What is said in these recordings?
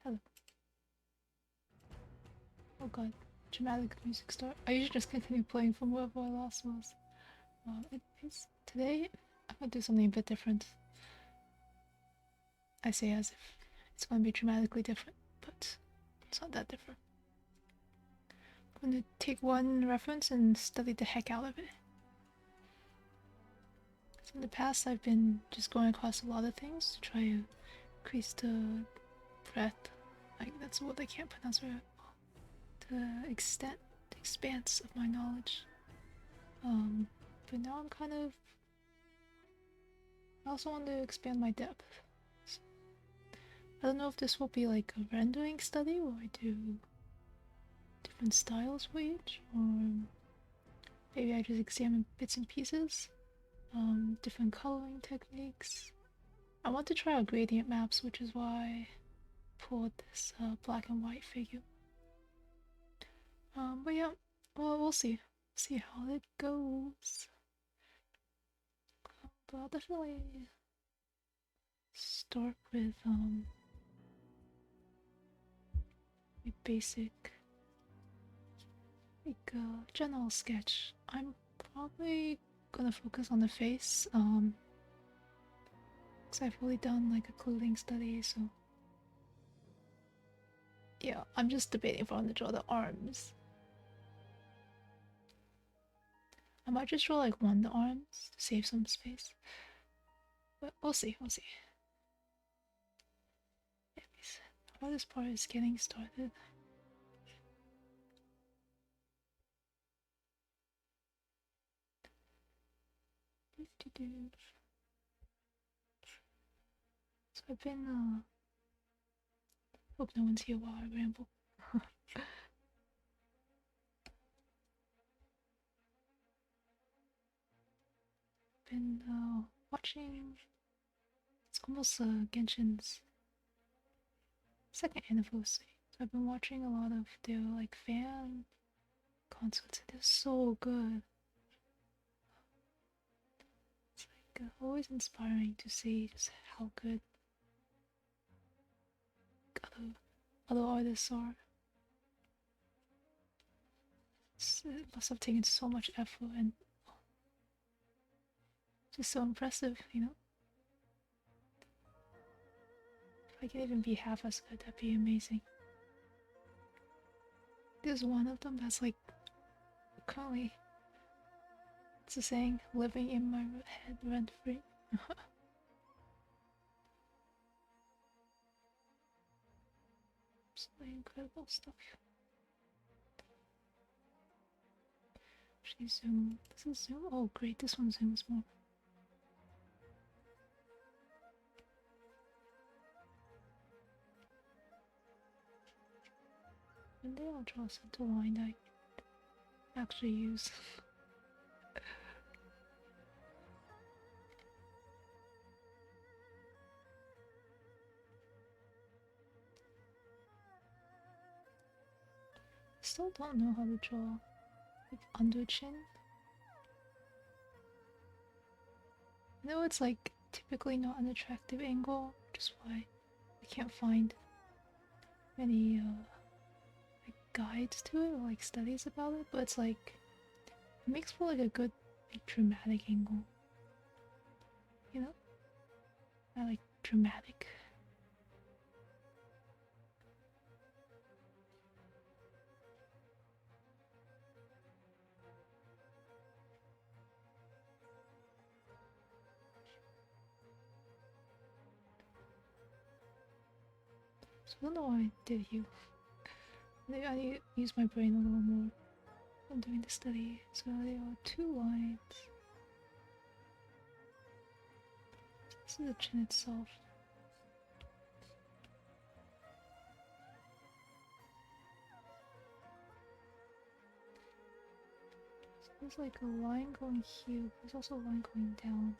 Hello. Oh god. Dramatic music start. I usually just continue playing from wherever I last was. Today, I'm gonna do something a bit different. I say as if it's gonna be dramatically different, but it's not that different. I'm gonna take one reference and study the heck out of it. So in the past, I've been just going across a lot of things to try to increase the breadth. Like, that's what I can't pronounce very well. The extent, the expanse of my knowledge. But now I'm kind of. I also want to expand my depth. So, I don't know if this will be like a rendering study where I do different styles for each, or maybe I just examine bits and pieces, different coloring techniques. I want to try out gradient maps, which is why I pulled this black and white figure. But yeah, well, we'll see. See how it goes. But I'll definitely start with a basic, like general sketch. I'm probably gonna focus on the face, because I've really done like a clothing study, so yeah, I'm just debating if I want to draw the arms. I might just draw like one of the arms to save some space, but we'll see. We'll see. Anyways, the hardest part is getting started. So I've been hope no one's here while I ramble. Been watching. It's almost Genshin's second anniversary. So I've been watching a lot of their like fan concerts. They're so good. It's like always inspiring to see just how good other artists are. It must have taken so much effort and just so impressive, you know? If I could even be half as good, that'd be amazing. There's one of them that's like currently, it's a saying, living in my head rent free. Absolutely incredible stuff. Actually, zoom. This is zoom. Oh, great. This one zooms more. One day I'll draw a center line I actually use. I still don't know how to draw like under chin. I know it's like typically not an attractive angle, which is why I can't find many like guides to it or like studies about it, but it's like it makes for like a good like dramatic angle. You know? I like dramatic. So I don't know why I did you. Maybe I need to use my brain a little more when doing the study. So there are two lines. This is the chin itself. So there's like a line going here, but there's also a line going down.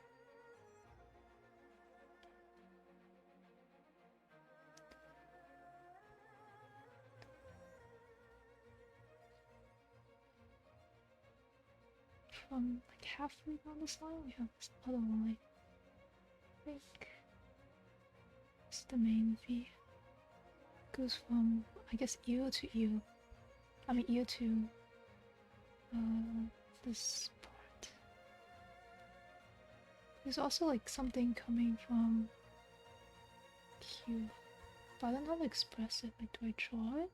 From like halfway down this line, we have this other line. I think it's the main V. goes from, I guess, ear to ear. I mean, ear to this part. There's also like something coming from Q, but I don't know how to express it. Like, do I draw it?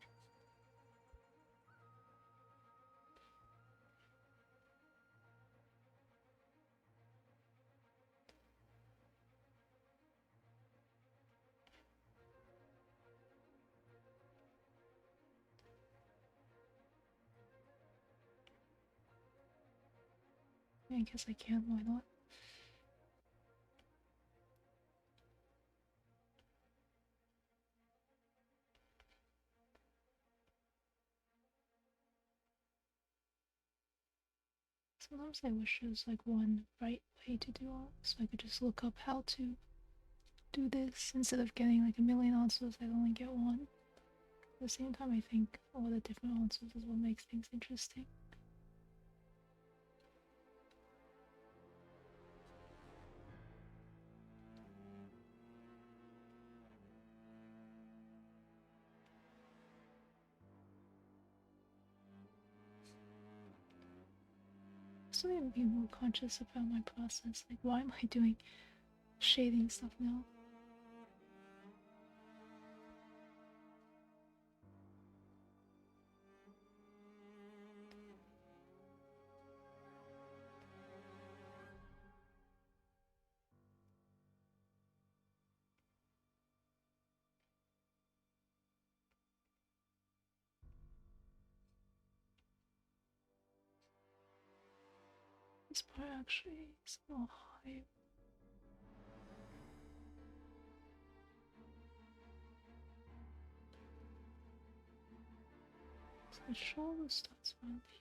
I guess I can, why not? Sometimes I wish there was like one right way to do art, so I could just look up how to do this instead of getting like a million answers. I'd only get one. At the same time, I think all the different answers is what makes things interesting. So I need to be more conscious about my process. Like, why am I doing shading stuff now? This part actually is a little high. So the shoulder starts around here.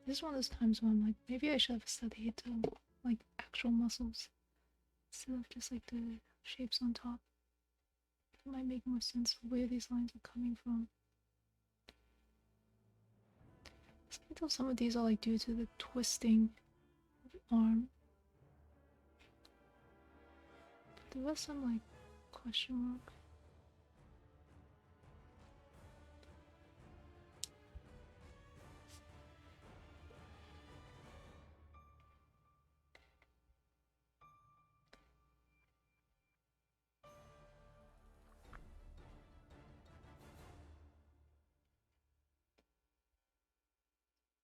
This is one of those times when I'm like, maybe I should have studied like actual muscles instead of just like the shapes on top. It might make more sense of where these lines are coming from. So I can tell some of these are like due to the twisting of the arm. But the rest I'm like question mark.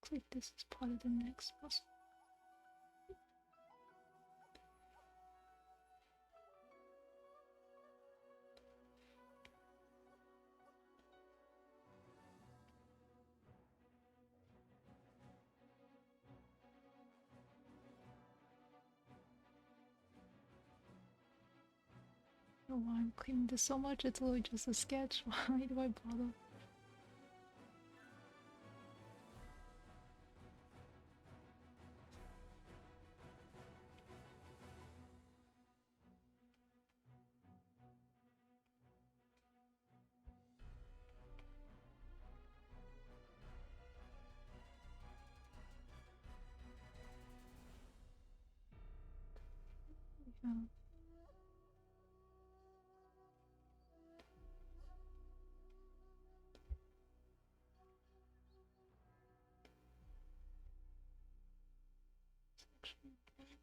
Looks like this is part of the next muscle. I don't know why I'm cleaning this so much, it's literally just a sketch. Why do I bother? Yeah.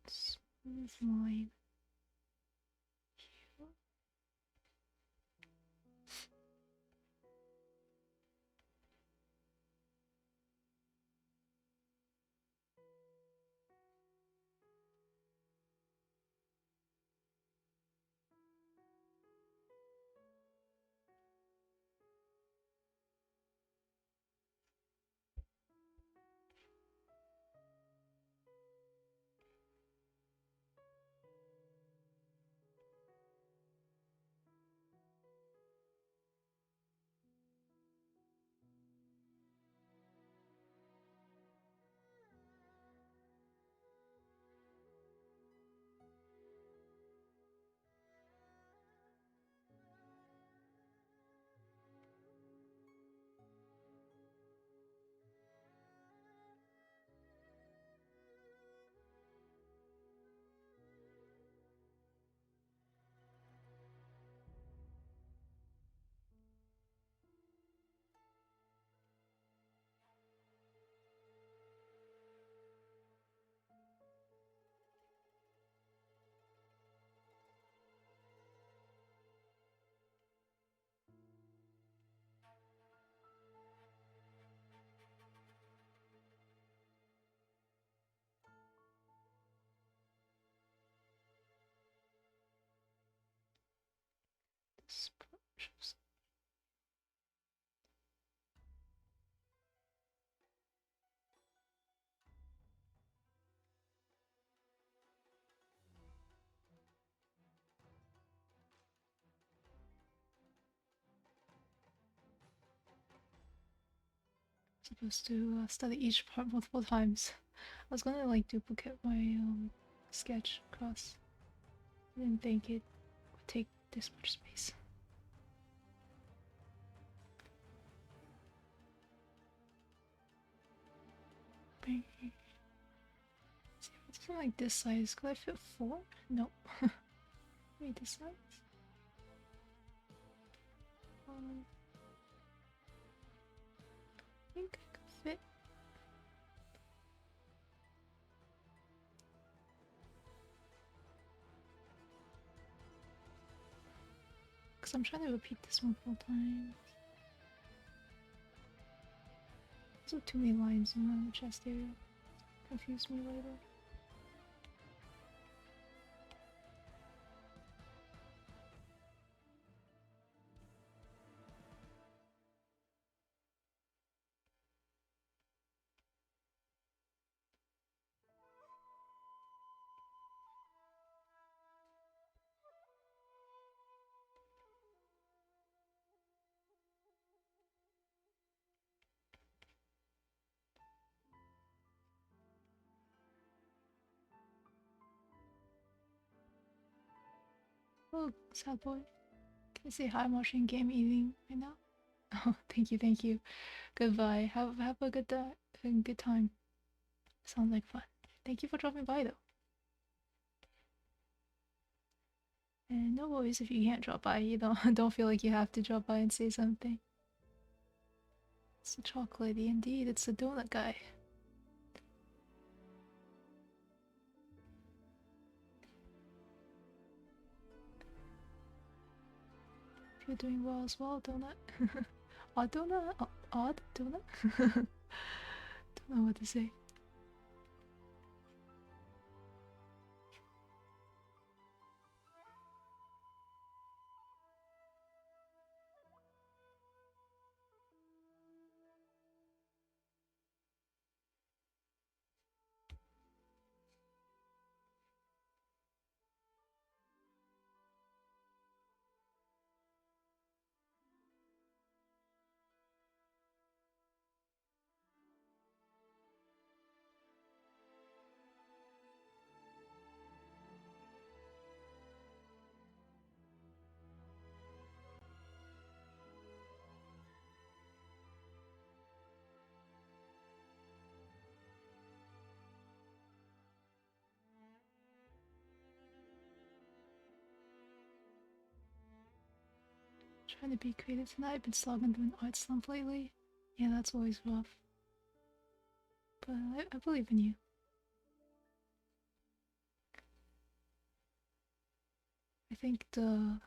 Smooth line here. Supposed to study each part multiple times. I was gonna like duplicate my sketch across. I didn't think it would take this much space. See, if it's from like this size, could I fit 4? Nope. Maybe this size? I think I could fit. Because I'm trying to repeat this multiple times. There's too many lines in the chest area. Confuse me later. Oh, sad boy. Can I say hi? I'm watching game eating right now. Oh, thank you, thank you. Goodbye. Have a good day, good time. Sounds like fun. Thank you for dropping by though. And no worries if you can't drop by. You don't feel like you have to drop by and say something. It's a chocolatey indeed. It's a donut guy. If you're doing well as well, donut. Odd donut? Odd donut? Don't know what to say. Trying to be creative tonight. I've been slogging through an art slump lately. Yeah, that's always rough. But I believe in you. I think the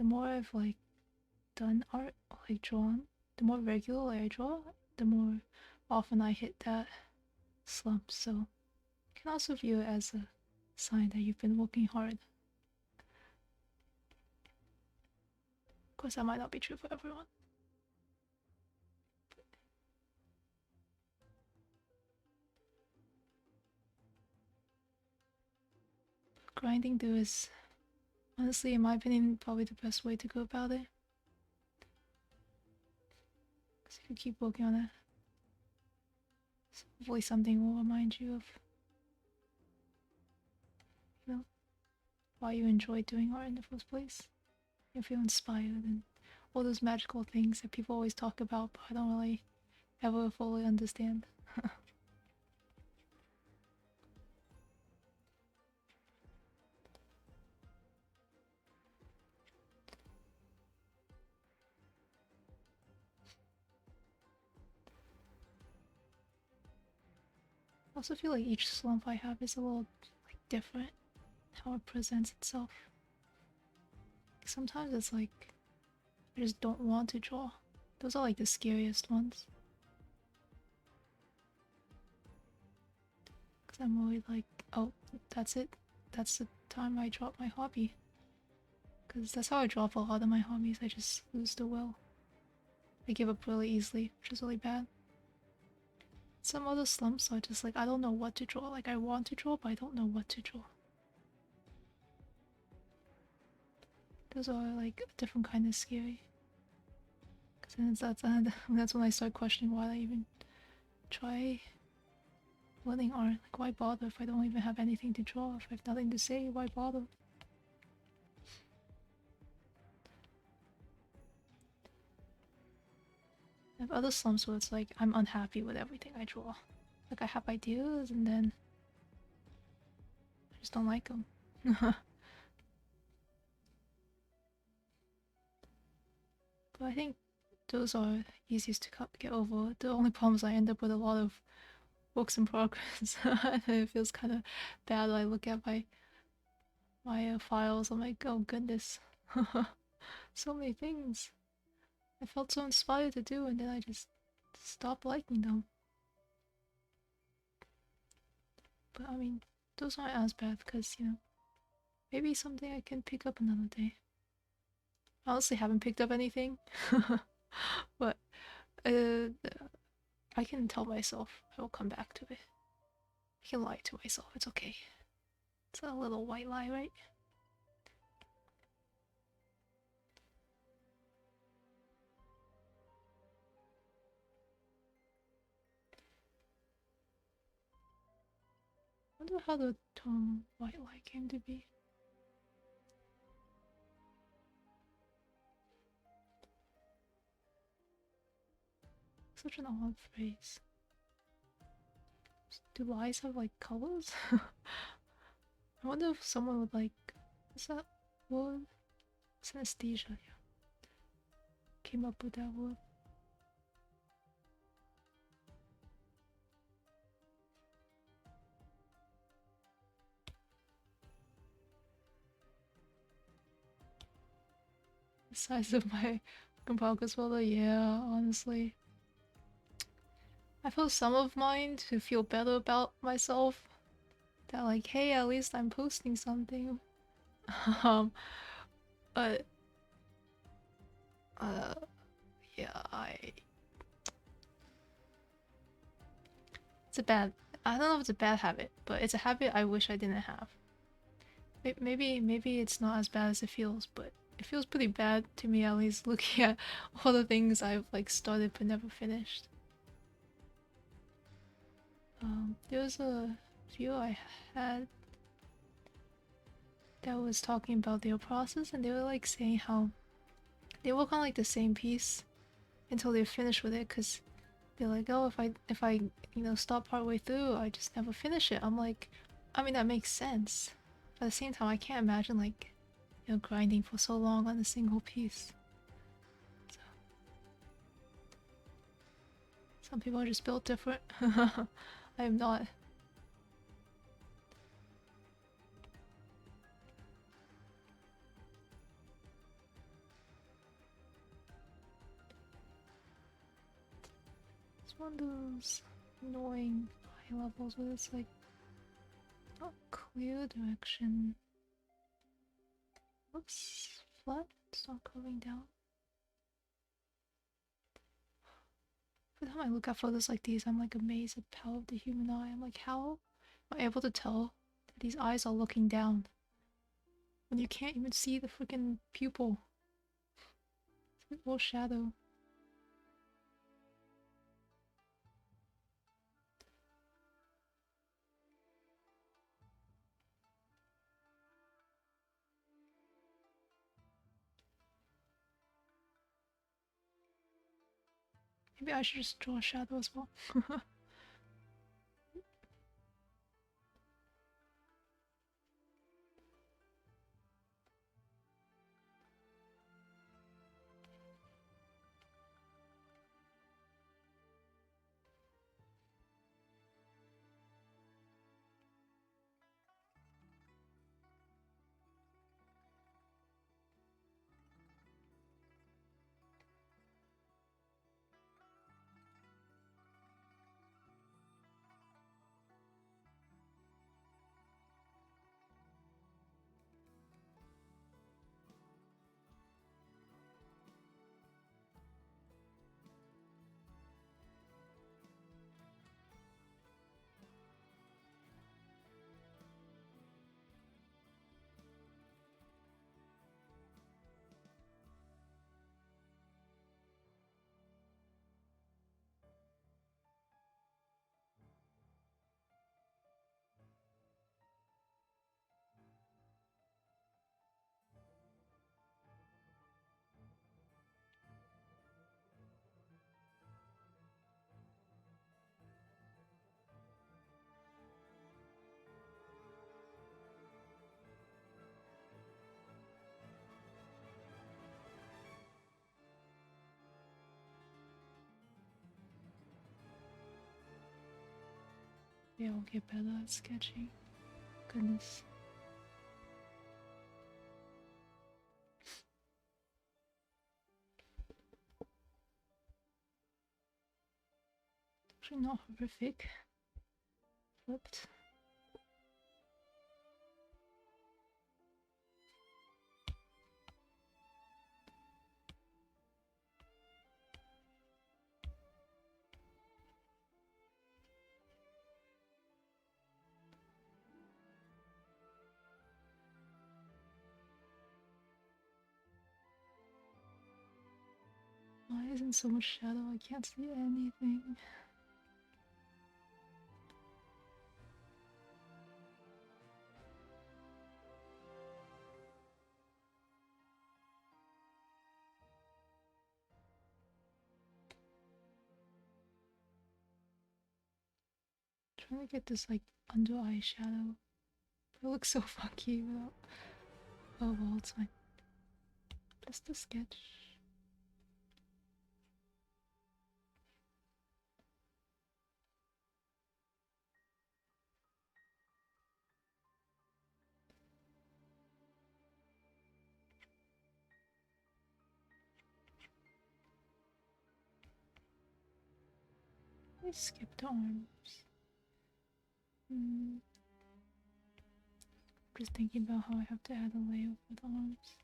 more I've like done art, like drawn, the more regularly I draw, the more often I hit that slump. So you can also view it as a sign that you've been working hard. Of course, that might not be true for everyone. Grinding through is, honestly, in my opinion, probably the best way to go about it. Because if you keep working on it, hopefully something will remind you of, you know, why you enjoy doing art in the first place. You feel inspired and all those magical things that people always talk about, but I don't really ever fully understand. I also feel like each slump I have is a little like different how it presents itself. Sometimes it's like I just don't want to draw. Those are like the scariest ones. Because I'm always like, oh, that's it. That's the time I drop my hobby. Because that's how I drop a lot of my hobbies. I just lose the will. I give up really easily, which is really bad. Some other slumps are just like, I don't know what to draw. Like, I want to draw, but I don't know what to draw. Those are like a different kind of scary. Because that's when I start questioning why I even try learning art. Like, why bother if I don't even have anything to draw? If I have nothing to say, why bother? I have other slumps where it's like I'm unhappy with everything I draw. Like, I have ideas and then I just don't like them. But I think those are easiest to get over. The only problem is I end up with a lot of works in progress. And it feels kind of bad. I look at my files. I'm like, oh goodness, so many things. I felt so inspired to do, and then I just stopped liking them. But I mean, those aren't as bad because maybe someday I can pick up another day. I honestly haven't picked up anything, but I can tell myself I will come back to it. I can lie to myself. It's okay. It's a little white lie, right? I wonder how the term white lie came to be. Such an odd phrase. Do lies have like colors? I wonder if someone would like. Is that word? Synesthesia, yeah. Came up with that word. The size of my progress folder, yeah, honestly. I feel some of mine to feel better about myself. That like, hey, at least I'm posting something. um, but yeah, it's a bad. I don't know if it's a bad habit, but it's a habit I wish I didn't have. Maybe it's not as bad as it feels, but it feels pretty bad to me at least looking at all the things I've like started but never finished. There was a view I had that was talking about their process, and they were like saying how they work on like the same piece until they're finished with it, because they're like, oh, if I stop partway through, I just never finish it. I'm like, I mean that makes sense. But at the same time, I can't imagine like grinding for so long on a single piece. So, some people are just built different. I am not. It's one of those annoying high levels where it's like not clear direction. Looks flat, it's not curving down. Every time I look at photos like these, I'm like amazed at the power of the human eye. I'm like, how am I able to tell that these eyes are looking down when you can't even see the freaking pupil? It's all shadow. Maybe I should just draw a shadow as well. Yeah, I'll get better at sketching. Goodness. Actually not horrific. Flipped. Why isn't so much shadow? I can't see anything. Trying to get this like under eye shadow. But it looks so funky without. Oh well, it's fine. Just a sketch. I skipped arms. Just thinking about how I have to add a layout with arms.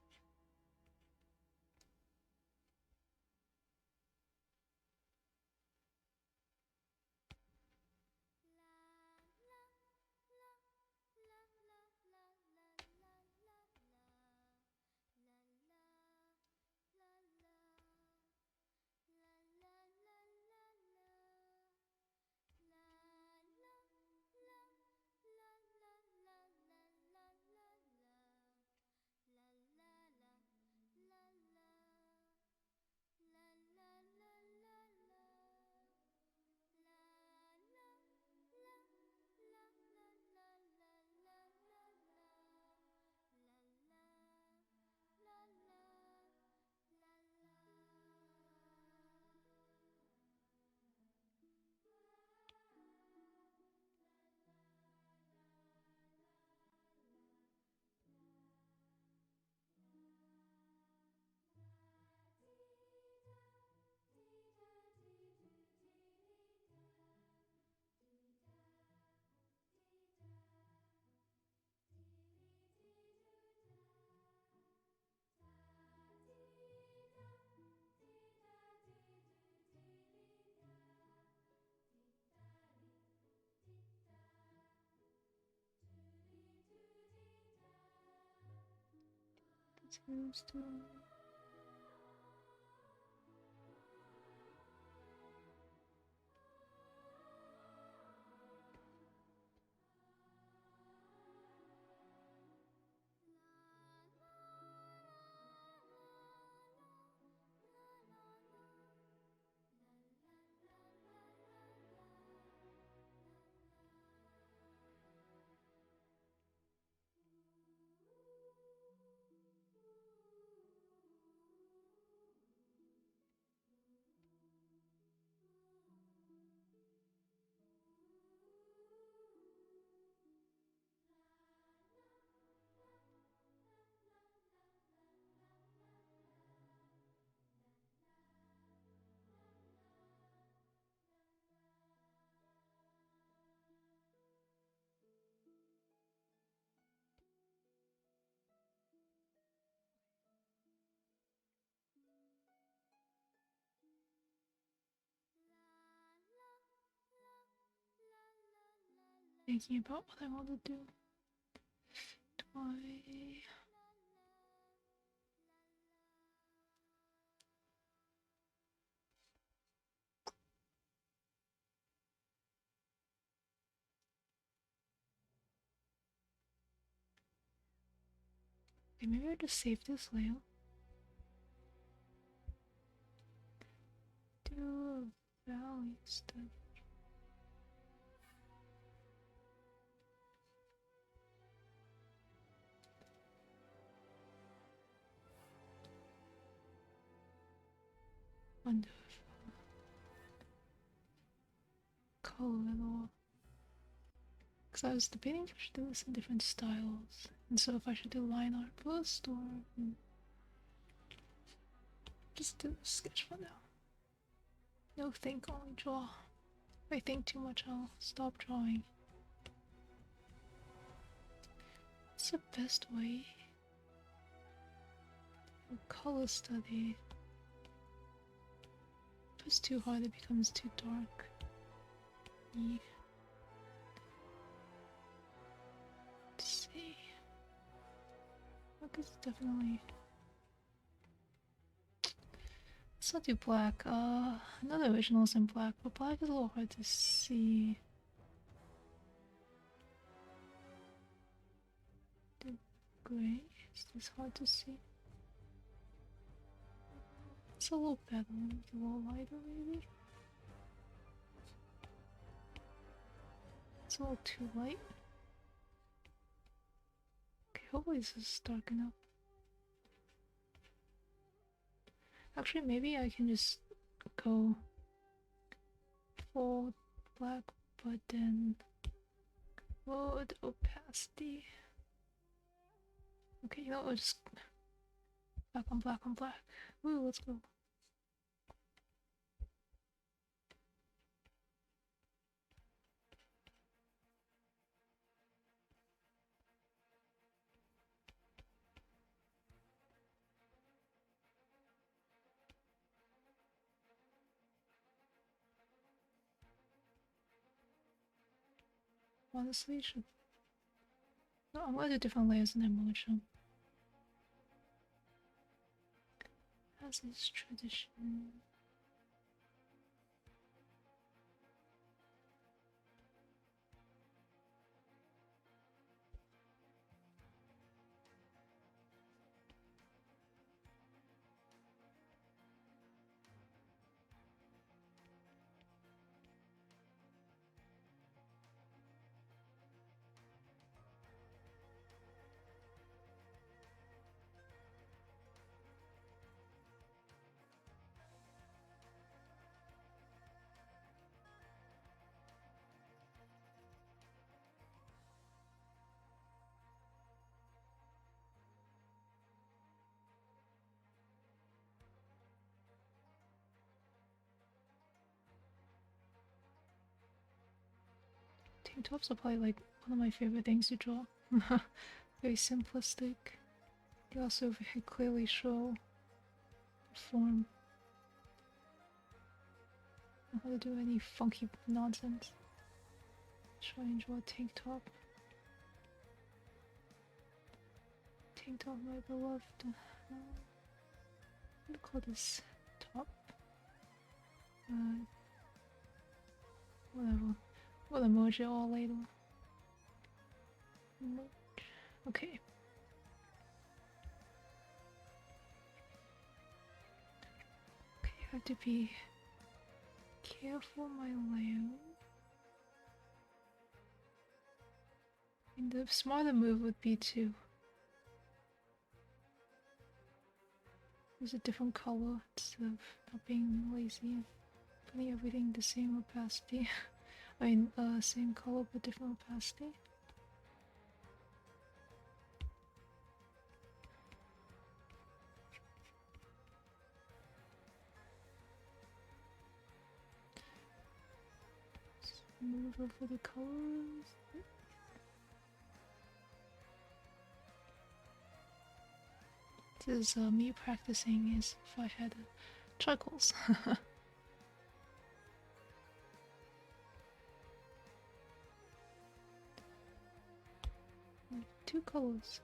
Seems to. Thinking about what I want to do. Do I. Okay, maybe I just save this layout. Do a value study. Wonderful. Color it all. Because I was debating if I should do this in different styles. And so if I should do line art first or just do the sketch for now. No think, only draw. If I think too much, I'll stop drawing. What's the best way? Color study. If it's too hard, it becomes too dark. Yeah. Let's see. Look, it's definitely. Let's not do black. I know the original's in black, but black is a little hard to see. The gray, is this hard to see? It's a little better, a little lighter maybe? It's a little too light. Okay, hopefully this is dark enough. Actually, maybe I can just go full black, but then load opacity. Okay, you know what, we'll just black on black on black. Woo, let's go. Honestly, should. No, I'm gonna do different layers and then merge them. As is tradition. Tank tops are probably like one of my favorite things to draw. Very simplistic. They also very clearly show the form. Not how to do any funky nonsense. Try and draw a tank top. Tank top, my beloved. What do you call this top? Whatever. We'll merge it all later. Merge. Okay. Okay, I have to be careful my layout. And the smarter move would be to use a different color instead of not being lazy and putting everything the same opacity. I mean, same color but different opacity. Move over the colors. This is me practicing as if I had charcoals. Two colors.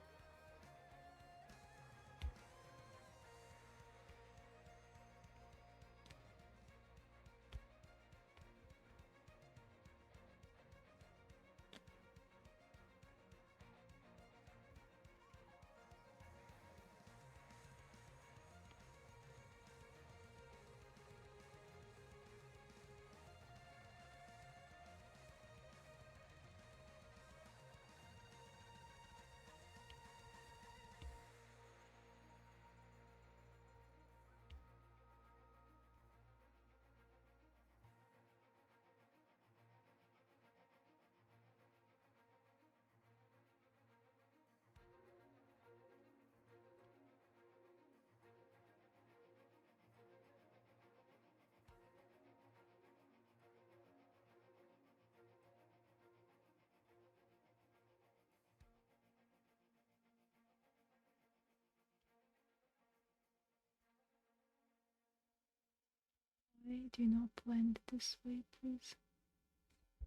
Okay, do not blend this way, please.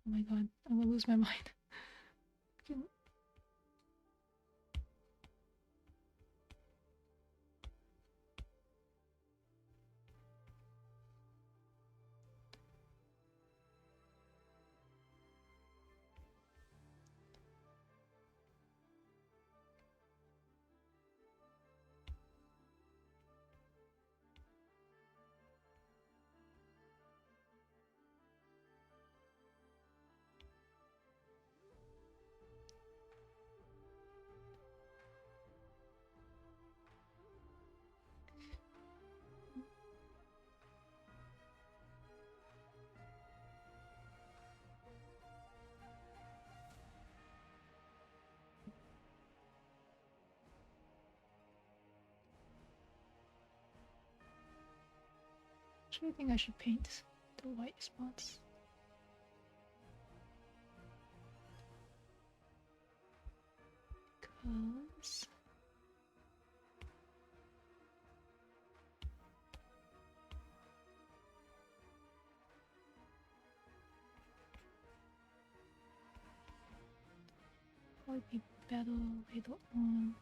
Oh my god, I'm gonna lose my mind. Actually, I think I should paint the white spots. Because probably be better later on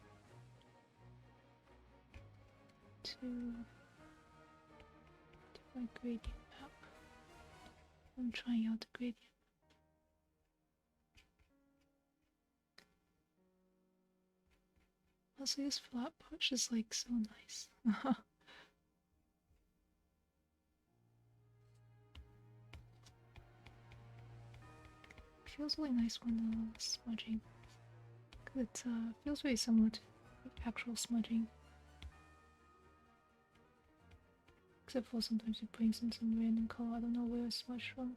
to do my gradient map. I'm trying out the gradient. Also, this flat patch is like so nice. Feels really nice when smudging. Cause it feels very similar to actual smudging. Except for sometimes it brings in some random color. I don't know where it's smudged from.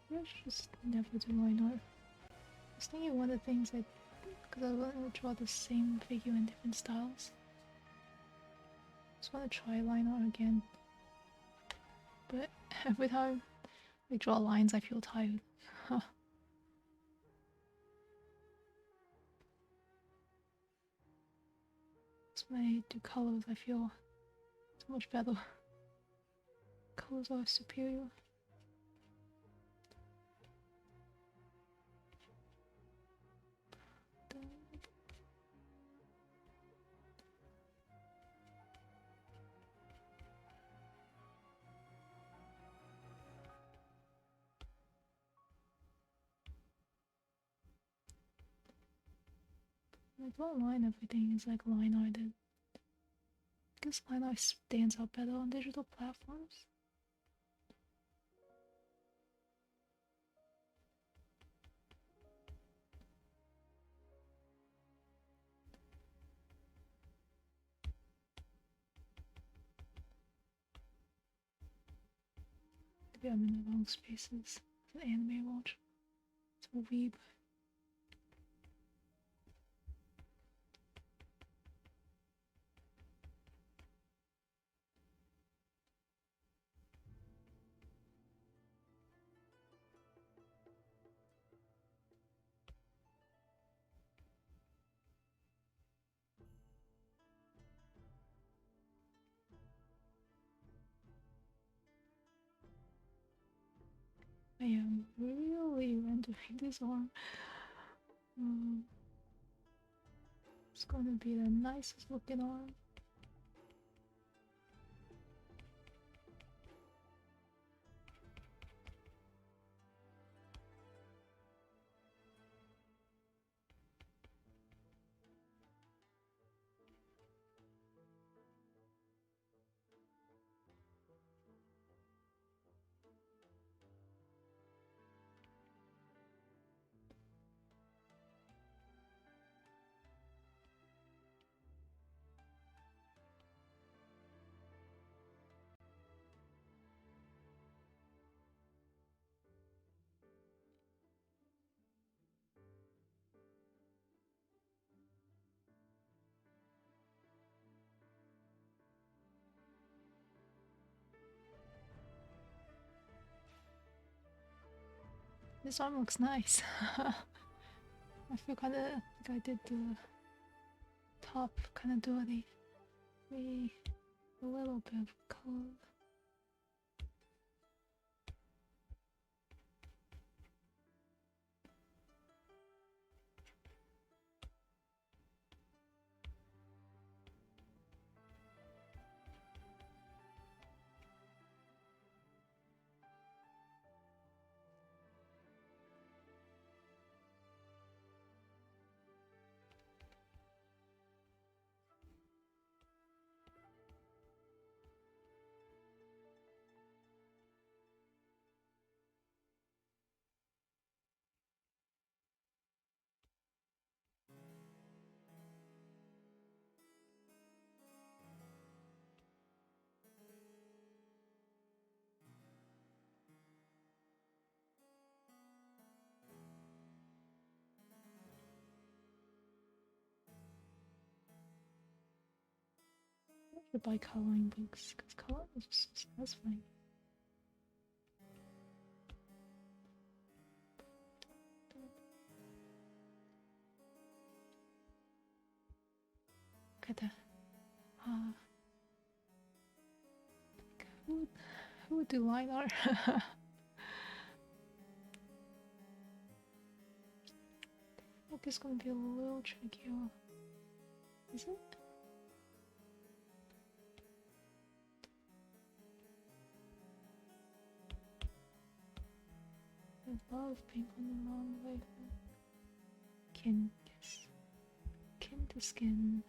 I should just never do line art. I was thinking one of the things because I want to draw the same figure in different styles. I just want to try line art again. But every time I draw lines, I feel tired. So when I do colors, I feel so much better. Colors are superior. I don't mind everything is like line arted. I guess line art stands out better on digital platforms. Maybe I'm in the wrong spaces. It's an anime watch. It's a weeb. I am really rendering this arm. It's gonna be the nicest looking arm. This arm looks nice. I feel kind of like I did the top kind of dirty. Maybe a little bit of color. I should buy coloring books because coloring is just satisfying. Look at that. Who would do line art? I think it's gonna be a little trickier. Is it? I love pink on the wrong way. Kin, yes. Kin to skin.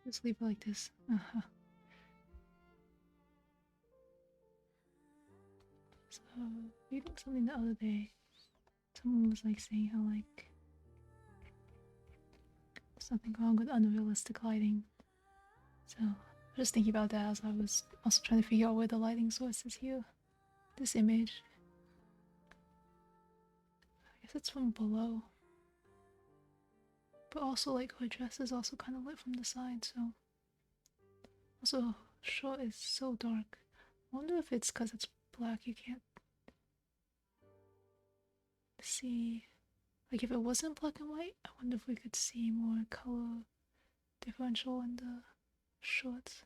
Just leave it like this. Uh-huh. So, reading something the other day, someone was like saying how like there's nothing wrong with unrealistic lighting. So, I was just thinking about that as I was also trying to figure out where the lighting source is here. This image. I guess it's from below. But also, like, her dress is also kind of lit from the side, so. Also, short is so dark. I wonder if it's because it's black, you can't see. Like, if it wasn't black and white, I wonder if we could see more color differential in the shorts.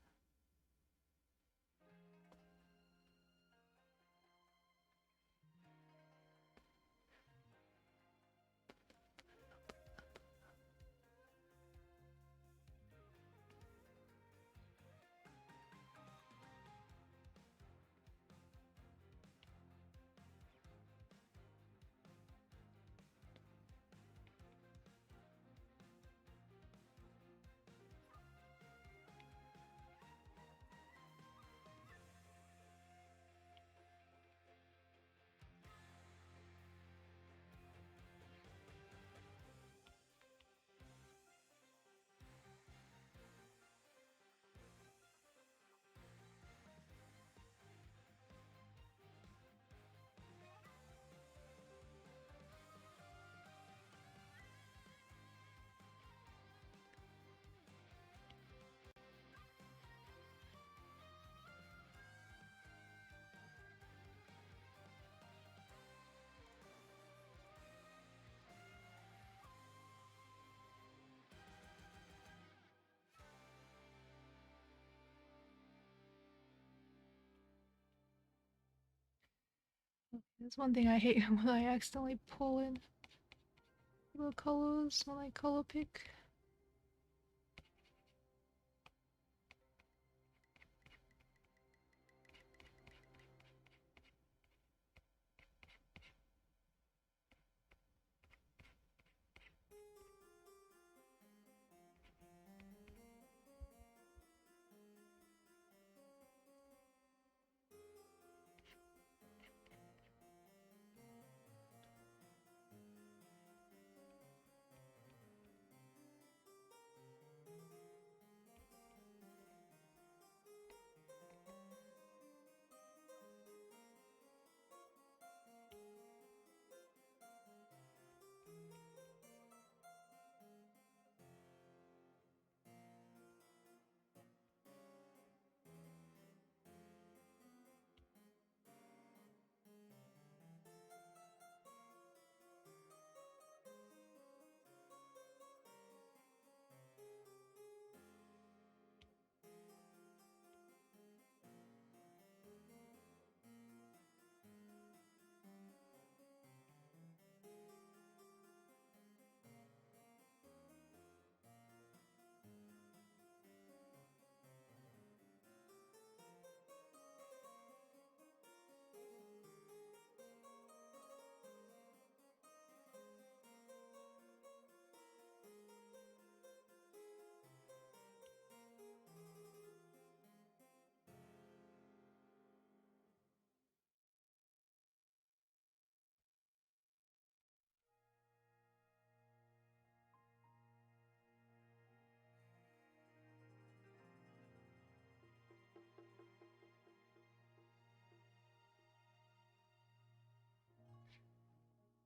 That's one thing I hate when I accidentally pull in the colors when I color pick.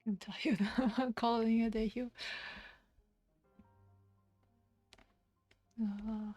I'm tired of calling it a day here. Uh,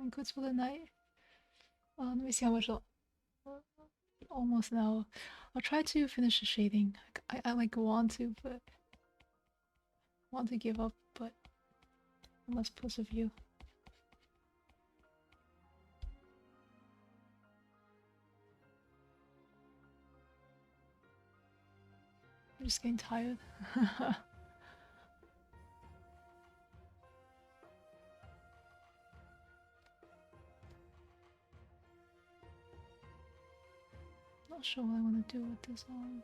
goods for the night. Let me see how much. Almost now. I'll try to finish the shading. I like want to, but want to give up, but I must persevere. I'm just getting tired. Not sure what I want to do with this one.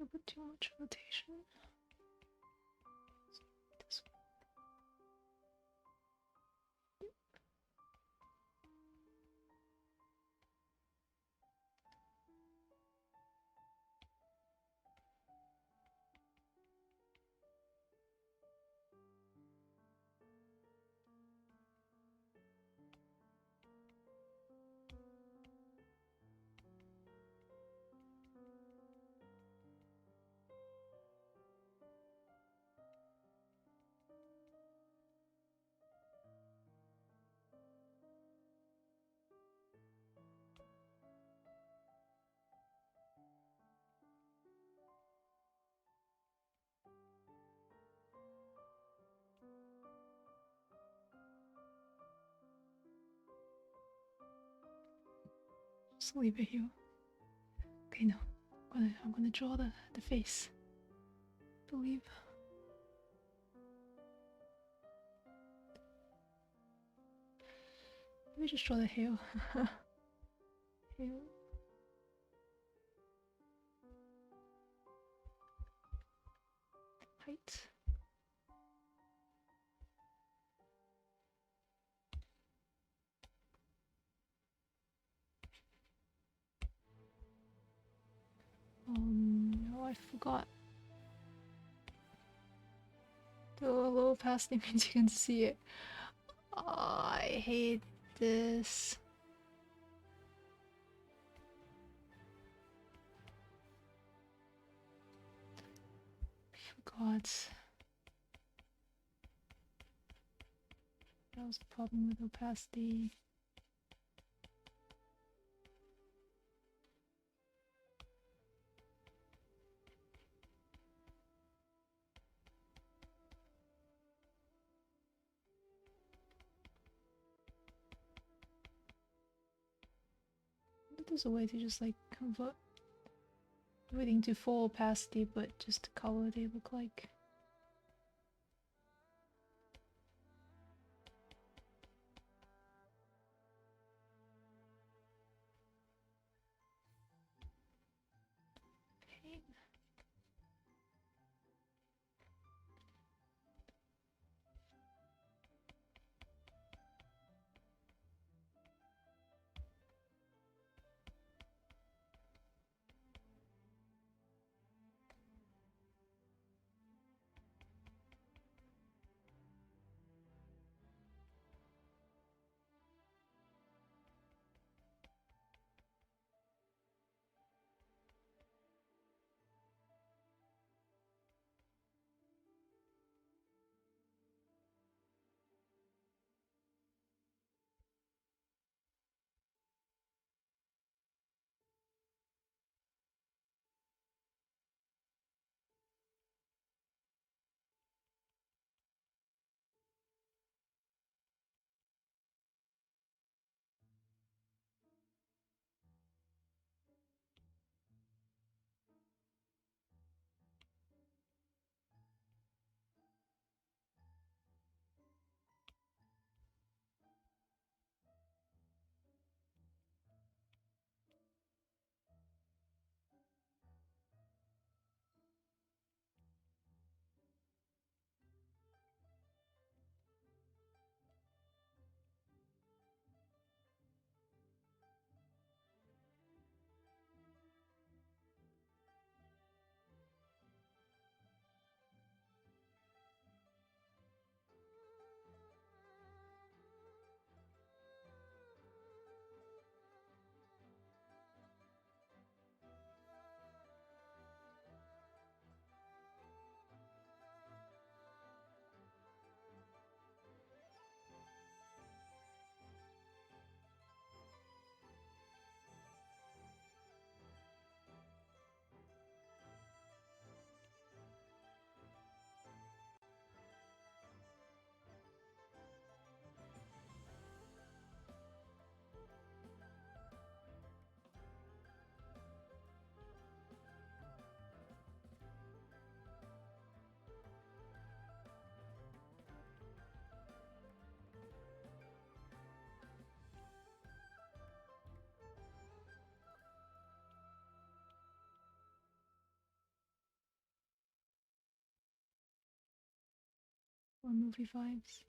A bit too much rotation. This just leave it here. Okay, no. I'm gonna draw the face. Believe. Let me just draw the hair. Hair. Height. No, I forgot. The low opacity means you can see it. Oh, I hate this. Forgot. That was a problem with opacity. There's a way to just like convert everything to full opacity, but just the color they look like. Pain. or movie vibes.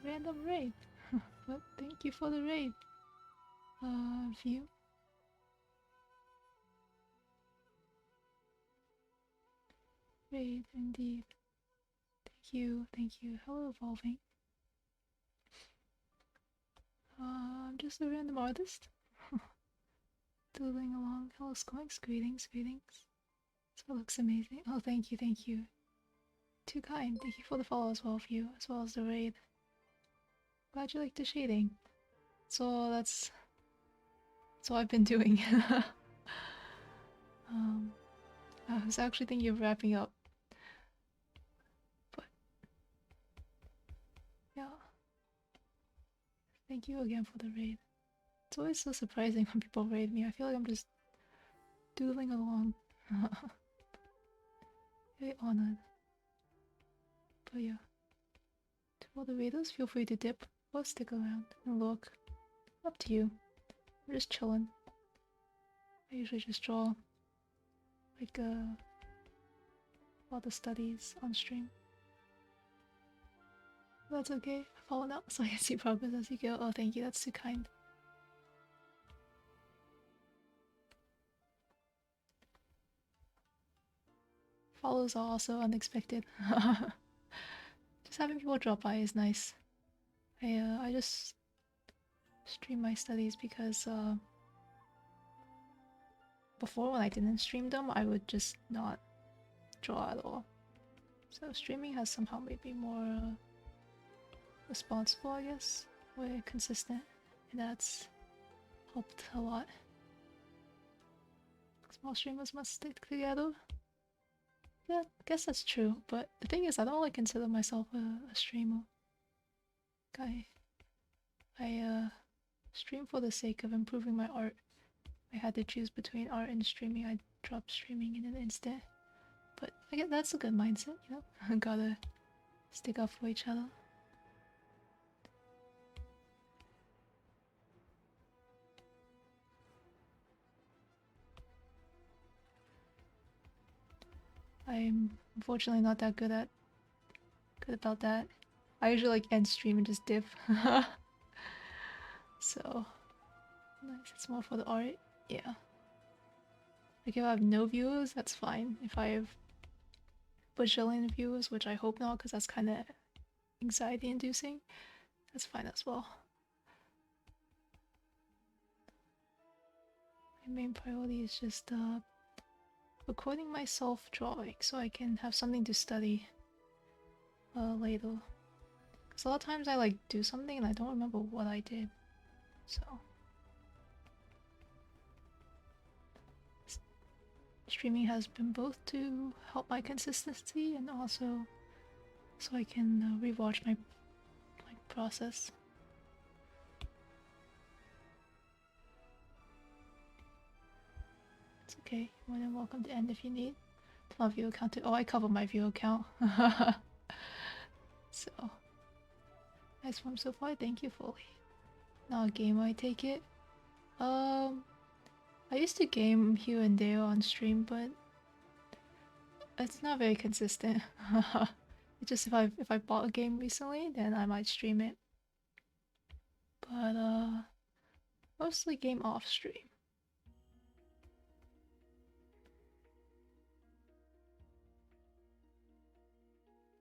Random raid. Well, thank you for the raid. View. Raid indeed. Thank you, thank you. Hello, Evolving. I'm just a random artist. Doodling along. Hello, Squinks. Greetings, greetings. This one looks amazing. Oh, thank you, thank you. Too kind. Thank you for the follow as well, View, as well as the raid. Glad you like the shading. So that's what I've been doing. I was actually thinking of wrapping up, but yeah. Thank you again for the raid. It's always so surprising when people raid me. I feel like I'm just doodling along. Very honored. But yeah. To all the raiders, feel free to dip or stick around and look. Up to you. I'm just chilling. I usually just draw like all the studies on stream. That's okay. I've fallen out so I can see progress as you go. Oh, thank you. That's too kind. follows are also unexpected. Just having people drop by is nice. I just stream my studies because before when I didn't stream them, I would just not draw at all. So streaming has somehow made me more responsible, I guess, or consistent, and that's helped a lot. Small streamers must stick together. Yeah, I guess that's true, but the thing is, I don't really consider myself a streamer. I stream for the sake of improving my art. I had to choose between art and streaming. I dropped streaming in an instant. But I guess that's a good mindset, you know? Gotta stick up for each other. I'm unfortunately not that good about that. I usually like end stream and just dip. So nice, it's more for the art. Yeah. Like if I have no viewers, that's fine. If I have bajillion viewers, which I hope not, because that's kind of anxiety inducing, that's fine as well. My main priority is just recording myself drawing so I can have something to study later. Because a lot of times I like do something and I don't remember what I did. So streaming has been both to help my consistency and also so I can rewatch my process. It's okay. You're more than welcome to end if you need. My view account too. Oh, I cover my view account. So nice one so far. Thank you, Foley. Not a game, I take it. I used to game here and there on stream, but it's not very consistent. It's just if I bought a game recently, then I might stream it. But mostly game off stream.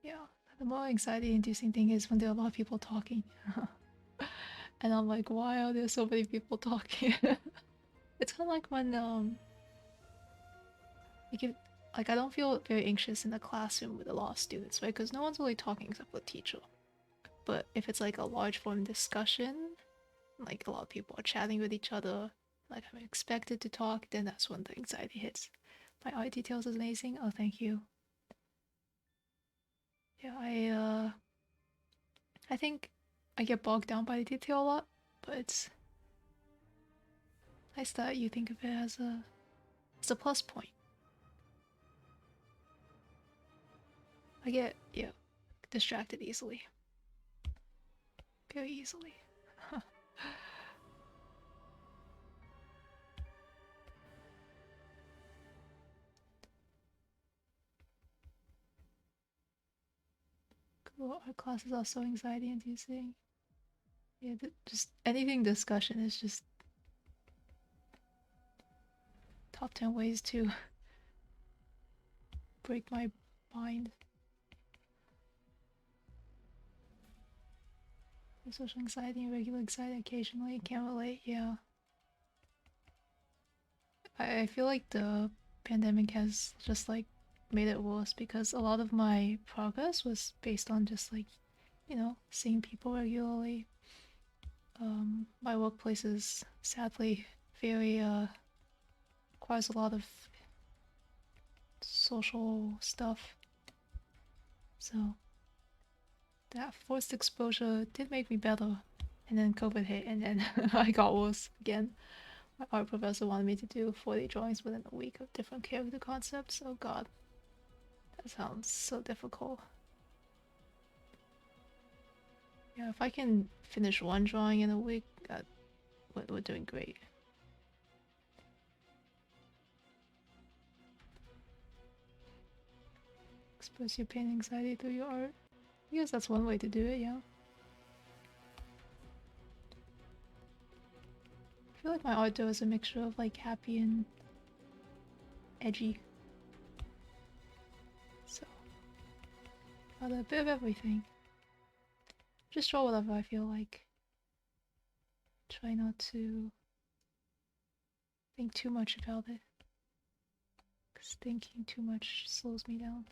Yeah, the more anxiety-inducing thing is when there are a lot of people talking. And I'm like, why are there so many people talking? It's kind of like when like I don't feel very anxious in a classroom with a lot of students, right? Because no one's really talking except for the teacher. But if it's like a large form discussion, like a lot of people are chatting with each other, like I'm expected to talk, then that's when the anxiety hits. My art details is amazing. Oh, thank you. Yeah, I think I get bogged down by the detail a lot, but it's nice that you think of it as a plus point. I get distracted easily. Very easily. Cool. Our classes are so anxiety inducing. Yeah, just anything discussion is just top 10 ways to break my mind. Social anxiety and regular anxiety occasionally can't relate. Yeah, I feel like the pandemic has just like made it worse because a lot of my progress was based on just like, you know, seeing people regularly. My workplace is sadly very requires a lot of social stuff, so that forced exposure did make me better. And then COVID hit, and then I got worse again. My art professor wanted me to do 40 drawings within a week of different character concepts. Oh god, that sounds so difficult. Yeah, if I can finish one drawing in a week, we're doing great. Express your pain and anxiety through your art. I guess that's one way to do it, yeah. I feel like my art though is a mixture of like happy and edgy. But a bit of everything. Just draw whatever I feel like. Try not to think too much about it. Because thinking too much slows me down.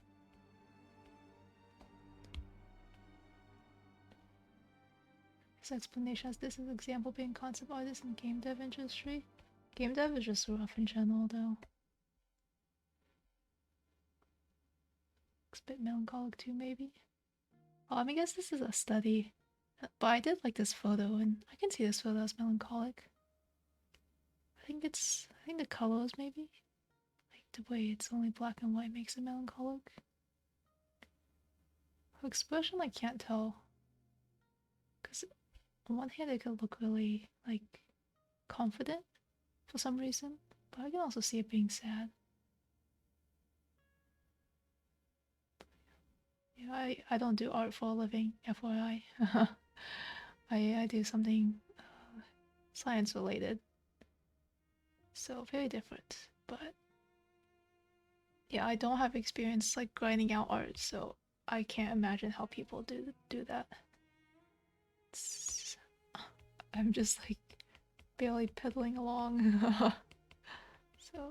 This explanation has this as example being concept artist in game dev industry. Game dev is just rough in general though. It's a bit melancholic too maybe. Oh, I mean, I guess this is a study. But I did like this photo and I can see this photo as melancholic. I think the colors maybe? Like the way it's only black and white makes it melancholic. Her expression I can't tell. Because on one hand it could look really like confident for some reason. But I can also see it being sad. Yeah, I don't do art for a living, FYI. I do something science related. So very different. But yeah, I don't have experience like grinding out art, so I can't imagine how people do that. I'm just like barely pedaling along. So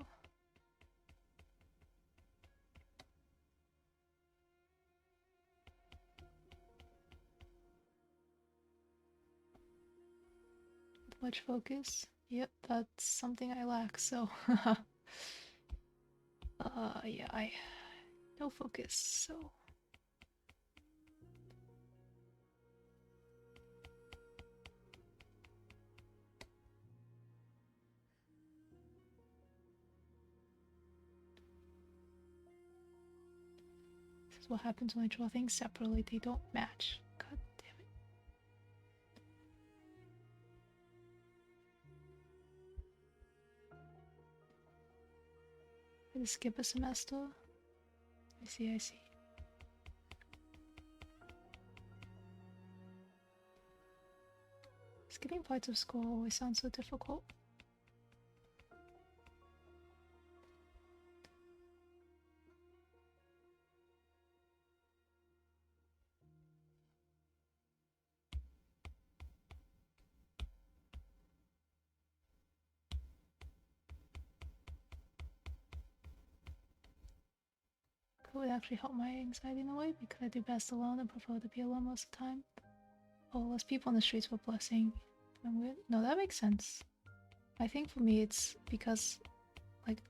much focus. Yep, that's something I lack, so yeah, I no focus, so this is what happens when I draw things separately, they don't match. God damn it. I just skip a semester. I see, I see. Skipping parts of school always sounds so difficult. Would actually help my anxiety in a way because I do best alone and prefer to be alone most of the time. Oh, less people on the streets were a blessing. No, that makes sense. I think for me it's because, like,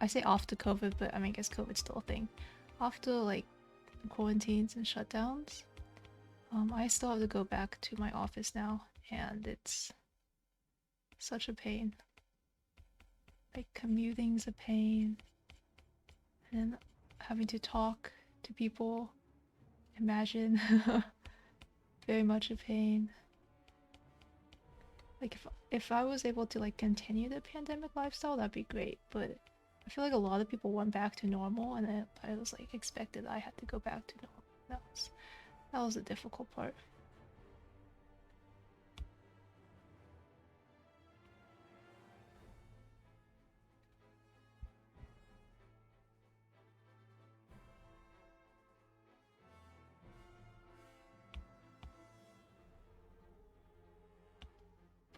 I say after COVID, but I mean, I guess COVID's still a thing. After, like, quarantines and shutdowns, I still have to go back to my office now, and it's such a pain. Like, commuting's a pain. And having to talk to people, imagine, very much a pain. Like if I was able to like continue the pandemic lifestyle, that'd be great. But I feel like a lot of people went back to normal, and I was like expected I had to go back to normal. That was the difficult part.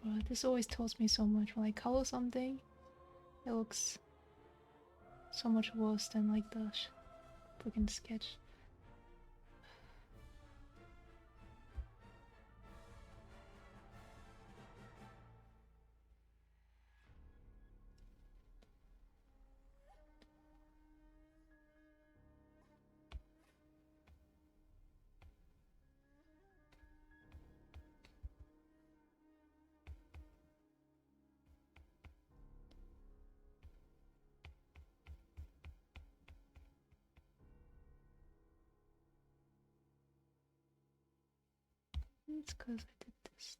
But this always tells me so much. When I color something, it looks so much worse than like the freaking sketch. It's because I did this.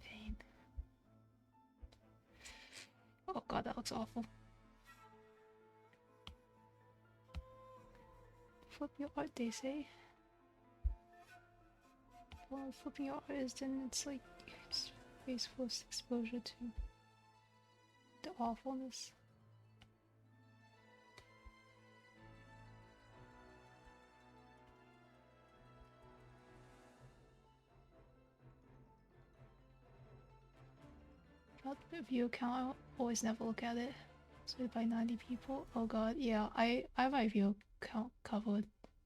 Pain. Oh god, that looks awful. Flip your art, they say. Well, flipping your art is then it's like face forced exposure to the awfulness. About the view count, I always never look at it. So by 90 people. Oh god, yeah, I have my view count covered.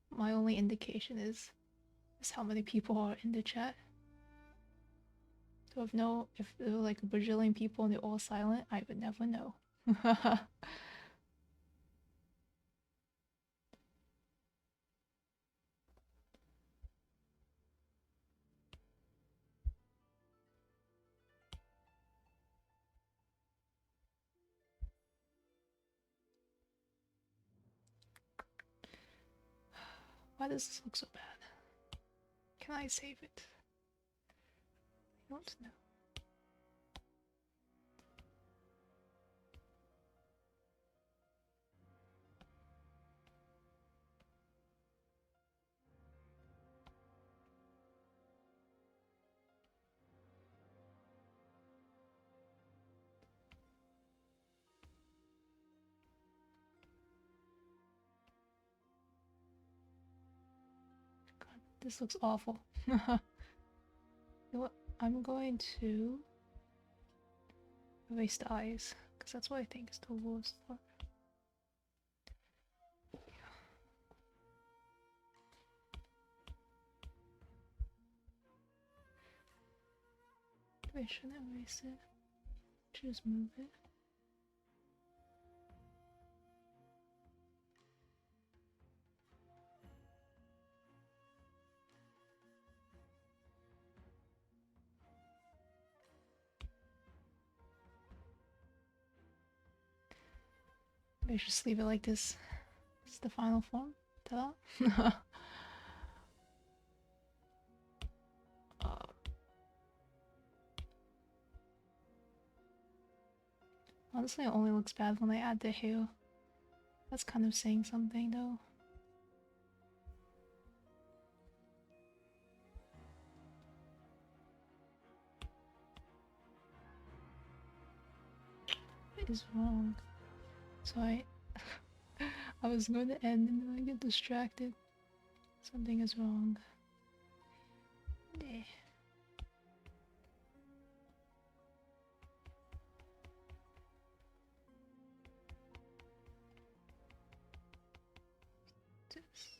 My only indication is how many people are in the chat. So if there were like a bajillion people and they're all silent, I would never know. Why does this look so bad? Can I save it? I don't know. God, this looks awful. You know what? I'm going to erase the eyes, because that's what I think is the worst part. I shouldn't erase it. Just move it. Maybe I should just leave it like this. This is the final form. Ta-da. Honestly, it only looks bad when I add the hair. That's kind of saying something, though. What is wrong? So I was going to end and then I get distracted. Something is wrong. Eh. This.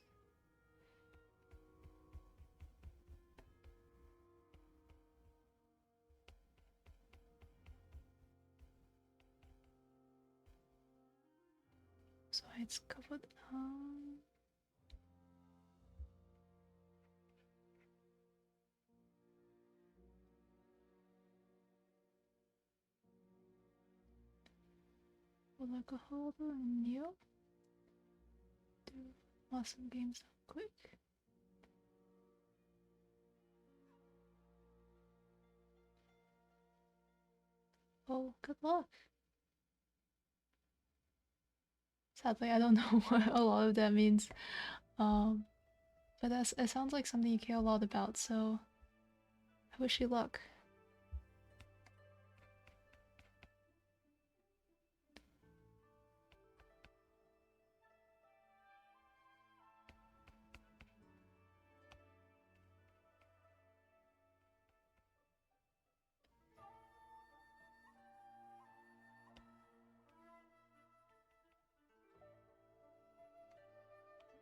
So it's covered. Well, like a holder and new. Do awesome games quick. Oh, good luck. Sadly, I don't know what a lot of that means. But it sounds like something you care a lot about, so I wish you luck.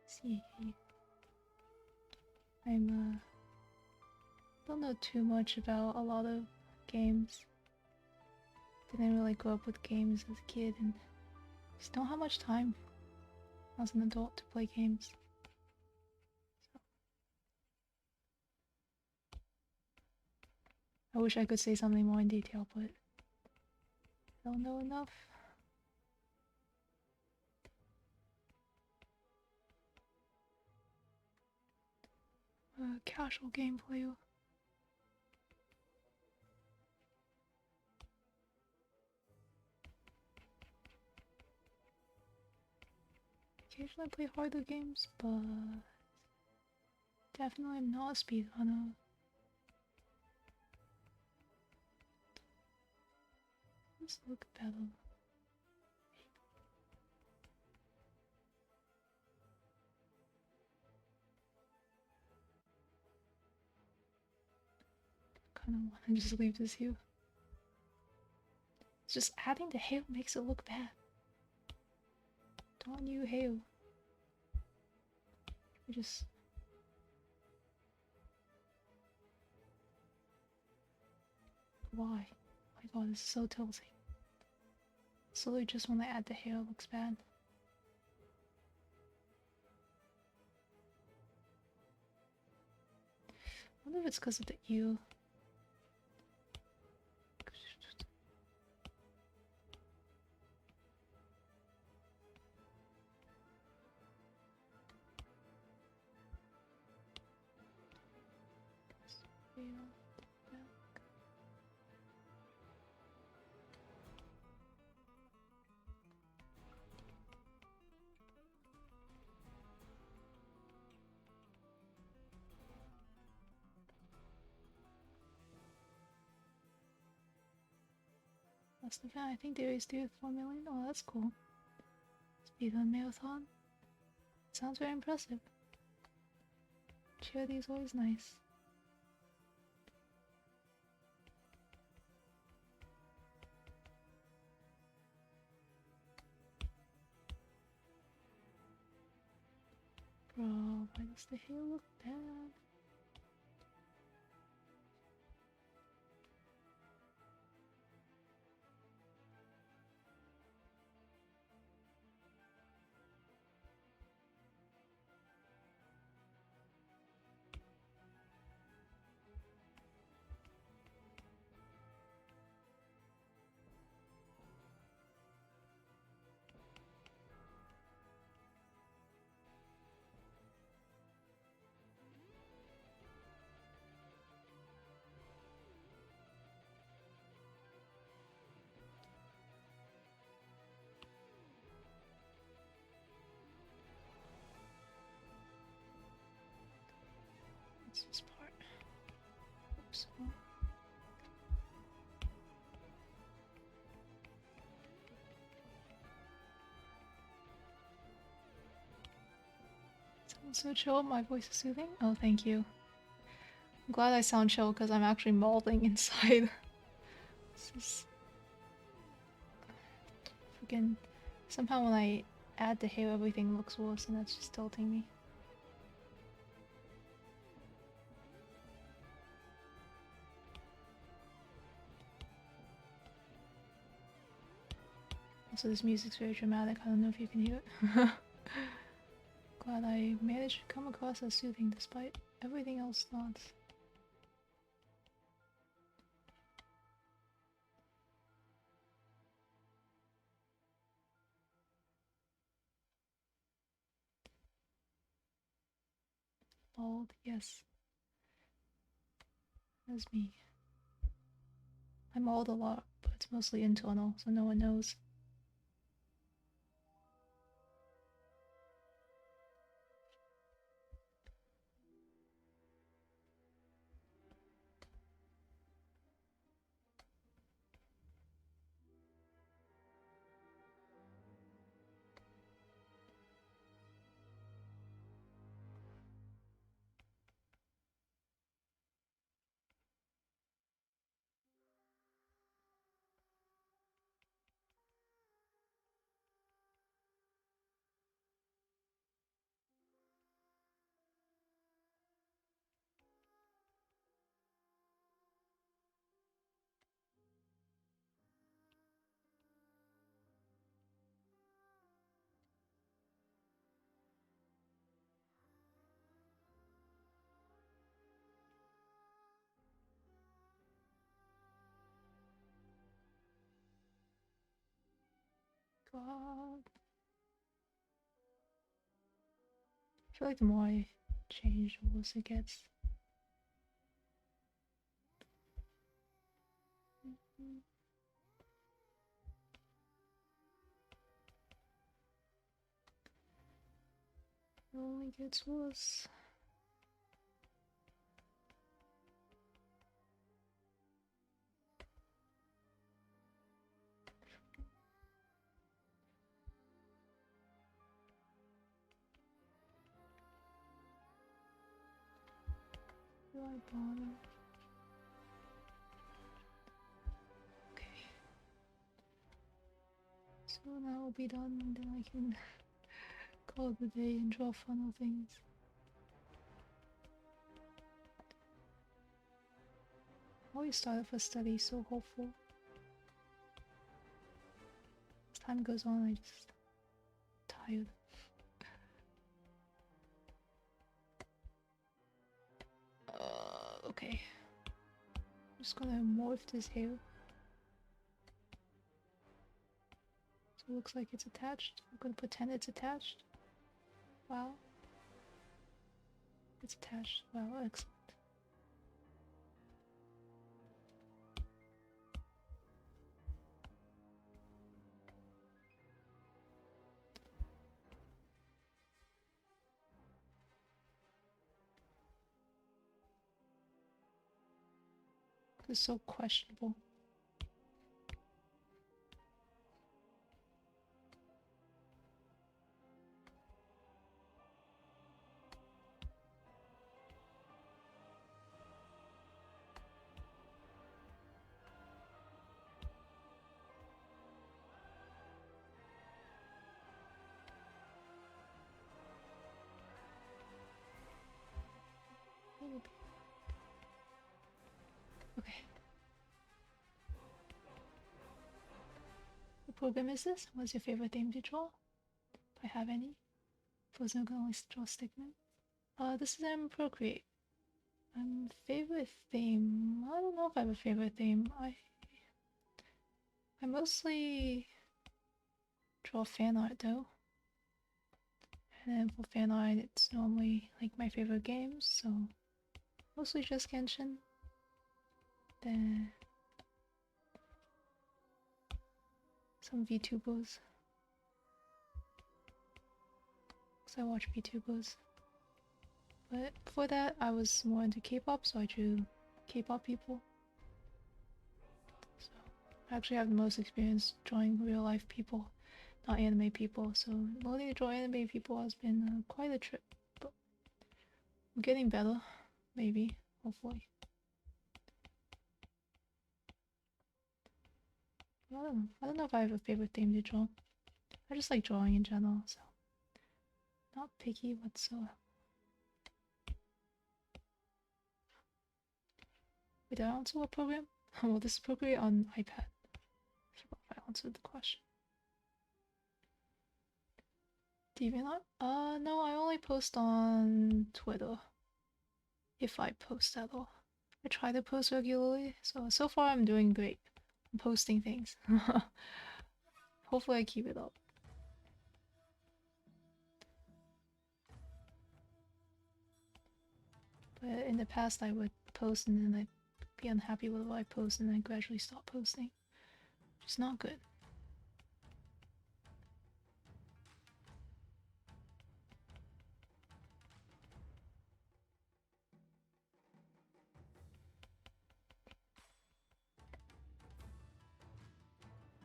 See, don't know too much about a lot of games. Didn't really grow up with games as a kid, and just don't have much time as an adult to play games. So, I wish I could say something more in detail, but I don't know enough. Casual gameplay. Occasionally play harder games, but definitely I'm not a speedrunner. Let's look better. Kinda wanna just leave this here. It's just adding the hair makes it look bad. Don't you hair. We just why? Oh my god, this is so tilting. Slowly just when I add the hair it looks bad. I wonder if it's because of the ear. That's the fan. I think there is 4 million. Oh, that's cool. Speedrun marathon. Sounds very impressive. Charity is always nice. Bro, why does the hair look bad? What's this part? Oops. Oh. Sounds so chill. My voice is soothing. Oh, thank you. I'm glad I sound chill because I'm actually molding inside. This is freaking. Somehow when I add the hair, everything looks worse, and that's just tilting me. Also, this music's very dramatic. I don't know if you can hear it. Glad I managed to come across as soothing despite everything else not. Bald, yes. That's me. I'm bald a lot, but it's mostly internal, so no one knows. God. I feel like the more I change, the worse it gets. It only gets worse. I bother? Okay. So that will be done, and then I can call it the day and draw funnel things. I always start off a study so hopeful. As time goes on, I just tired. Okay. I'm just gonna morph this hair. So it looks like it's attached. I'm gonna pretend it's attached. Wow. It's attached. Wow, excellent. This is so questionable. Okay. What program is this? What's your favorite theme to draw? If I have any. Frozen can only draw stickmen. This is Procreate. Favorite theme. I don't know if I have a favorite theme. I mostly draw fan art though. And then for fan art, it's normally like my favorite games, so mostly just Genshin. Then some VTubers. Because I watch VTubers. But before that, I was more into K-pop, so I drew K-pop people. So I actually have the most experience drawing real life people, not anime people. So learning to draw anime people has been quite a trip. But I'm getting better, maybe, hopefully. I don't know. I don't know if I have a favorite theme to draw. I just like drawing in general, so not picky whatsoever. Wait, did I answer what program? Well, this is Procreate on iPad. I forgot if I answered the question. DeviantArt? No, I only post on Twitter. If I post at all. I try to post regularly, so far I'm doing great. I'm posting things. Hopefully I keep it up. But in the past I would post and then I'd be unhappy with what I post and then gradually stop posting. Which is not good.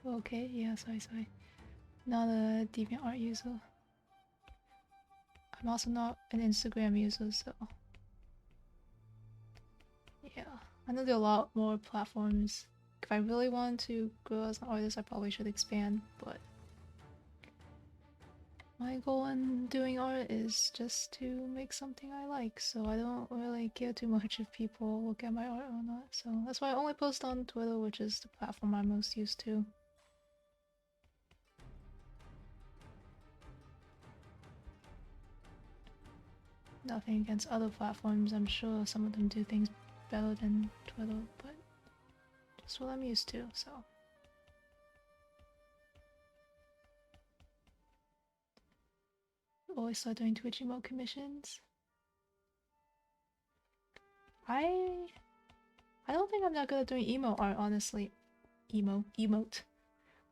Okay, yeah, sorry. Not a DeviantArt user. I'm also not an Instagram user, so yeah. I know there are a lot more platforms. If I really want to grow as an artist, I probably should expand, but my goal in doing art is just to make something I like, so I don't really care too much if people look at my art or not. So that's why I only post on Twitter, which is the platform I'm most used to. Nothing against other platforms, I'm sure some of them do things better than Twitter, but just what I'm used to, so. Always start doing Twitch emote commissions. I don't think I'm that good at doing emo art, honestly. Emote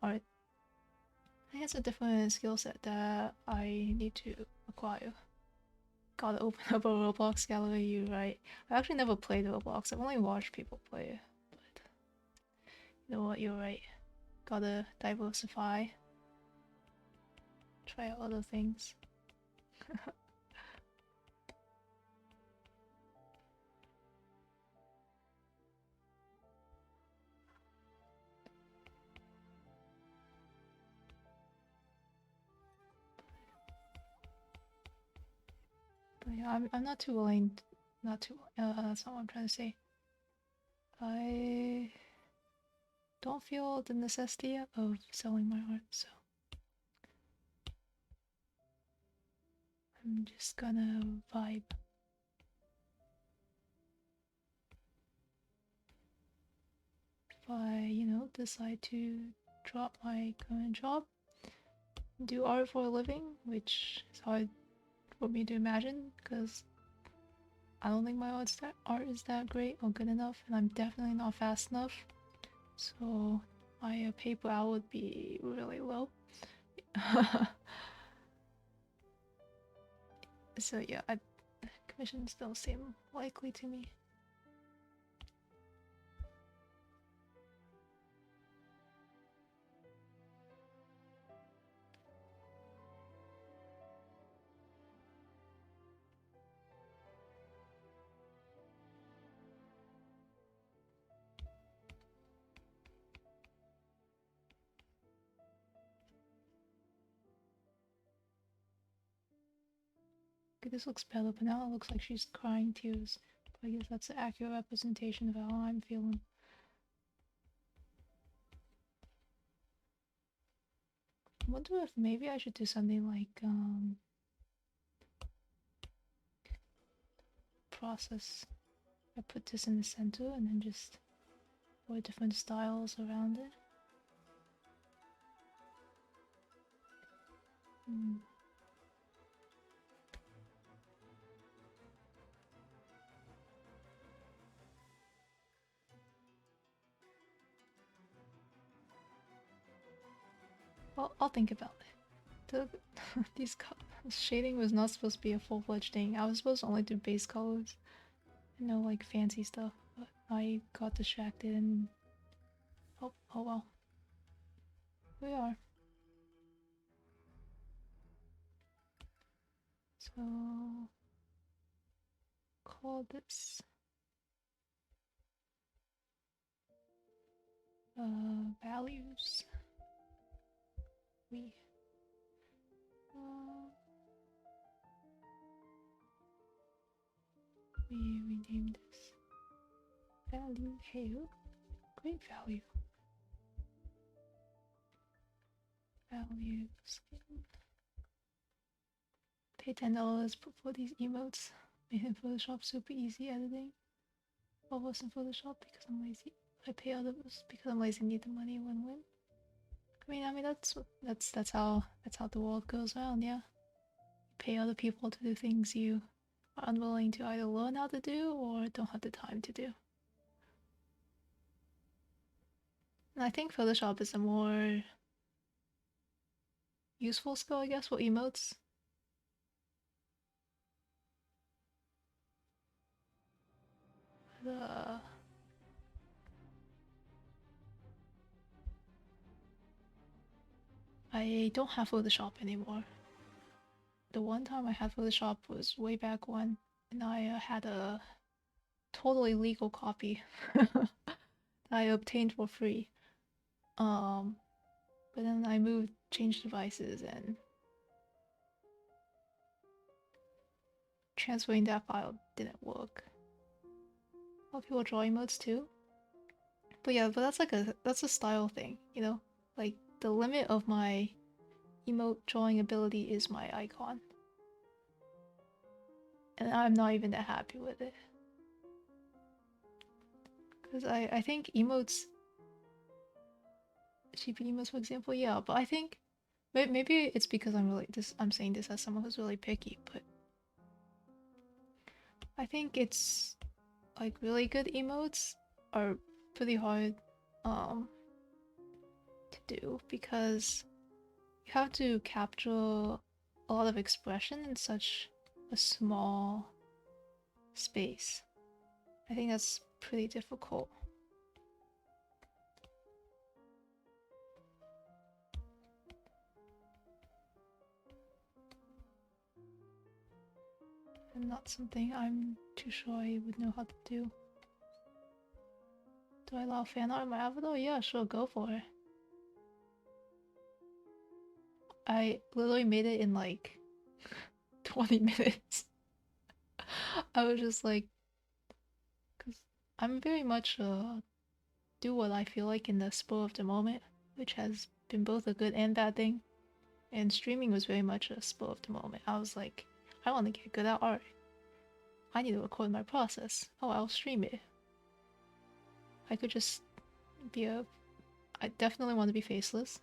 art. I think it's a different skill set that I need to acquire. Gotta open up a Roblox gallery, you're right. I actually never played Roblox, I've only watched people play, but you know what, you're right. Gotta diversify. Try out other things. But yeah, I'm not too willing. Not too. That's not what I'm trying to say. I don't feel the necessity of selling my art, so I'm just gonna vibe. If I, decide to drop my current job, do art for a living, which is hard for me to imagine because I don't think my art is that great or good enough, and I'm definitely not fast enough. So my pay per hour would be really low. So yeah, commissions don't seem likely to me. Okay, this looks better, but now it looks like she's crying tears. But I guess that's an accurate representation of how I'm feeling. I wonder if maybe I should do something like process. I put this in the center and then just put different styles around it. Well, I'll think about it. These shading was not supposed to be a full-fledged thing. I was supposed to only do base colors and no like fancy stuff, but I got distracted and oh well. We are. So call this values. We rename this value hail. Great value. Value skin. Pay $10 for these emotes. Made in Photoshop super easy editing. Well, was in Photoshop because I'm lazy. I pay others because I'm lazy. Need the money. Win-win. I mean that's how the world goes around. Yeah, you pay other people to do things you are unwilling to either learn how to do or don't have the time to do. And I think Photoshop is a more useful skill, I guess, for emotes. I don't have Photoshop anymore. The one time I had Photoshop was way back when, and I had a totally legal copy that I obtained for free. But then I changed devices, and transferring that file didn't work. A lot of people draw emotes too. But yeah, that's a style thing, Like the limit of my emote drawing ability is my icon. And I'm not even that happy with it. Because I think emotes, cheapy emotes for example, yeah, but I think maybe it's because I'm saying this as someone who's really picky, but I think it's like really good emotes are pretty hard to do because you have to capture a lot of expression in such a small space. I think that's pretty difficult. And not something I'm too sure I would know how to do. Do I allow fan art in my avatar? Yeah, sure, go for it. I literally made it in like 20 minutes. I was just like, because I'm very much do what I feel like in the spur of the moment, which has been both a good and bad thing. And streaming was very much a spur of the moment. I was like, I want to get good at art. I need to record my process. Oh, I'll stream it. I could just be a. I definitely want to be faceless.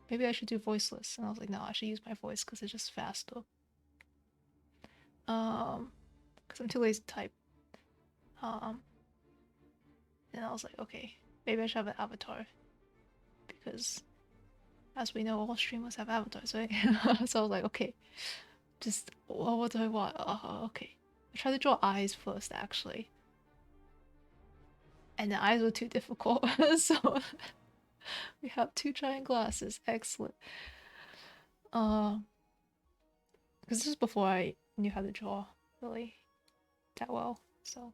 Maybe I should do voiceless. And I was like, no, I should use my voice because it's just faster. Because I'm too lazy to type. Um, and I was like, okay, maybe I should have an avatar because, as we know, all streamers have avatars, right? So I was like, okay, just what do I want? Okay, I tried to draw eyes first, actually, and the eyes were too difficult. So we have two giant glasses. Excellent. Because this is before I knew how to draw really that well, so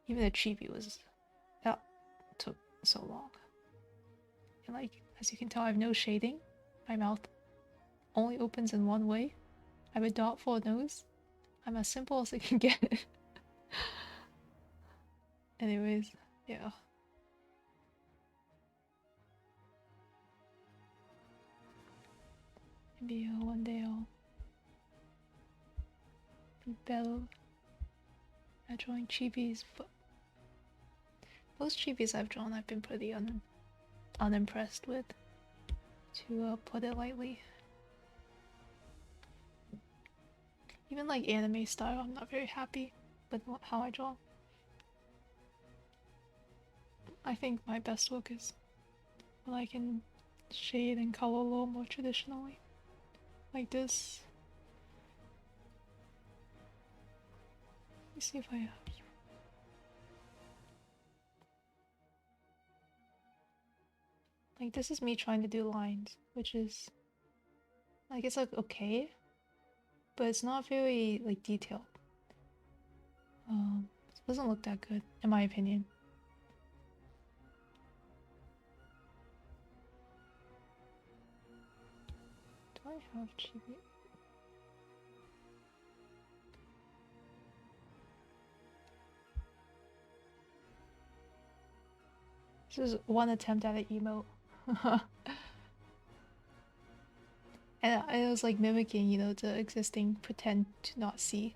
even the chibi was that took so long. And like as you can tell, I have no shading. My mouth only opens in one way. I have a dot for a nose. I'm as simple as it can get. Anyways, yeah. Maybe one day I'll be better at drawing chibis, but most chibis I've drawn I've been pretty unimpressed with, to put it lightly. Even like anime style, I'm not very happy with how I draw. I think my best work is when I can shade and color a little more traditionally. Like this. Let me see if I have. Like this is me trying to do lines, which is like it's like okay, but it's not very like detailed. It doesn't look that good in my opinion. Do I have chibi? This is one attempt at an emote. And it was like mimicking, you know, the existing pretend to not see.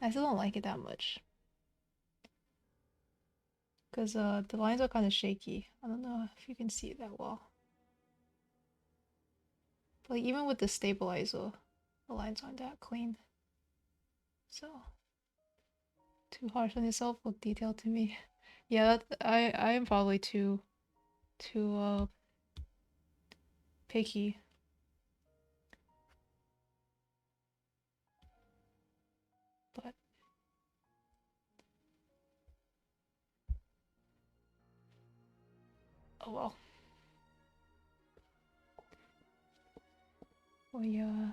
I still don't like it that much. Because the lines are kind of shaky. I don't know if you can see it that well. But like, even with the stabilizer, the lines aren't that clean. So, too harsh on yourself, look detailed to me. Yeah, I am probably too picky. But oh well. Well, yeah.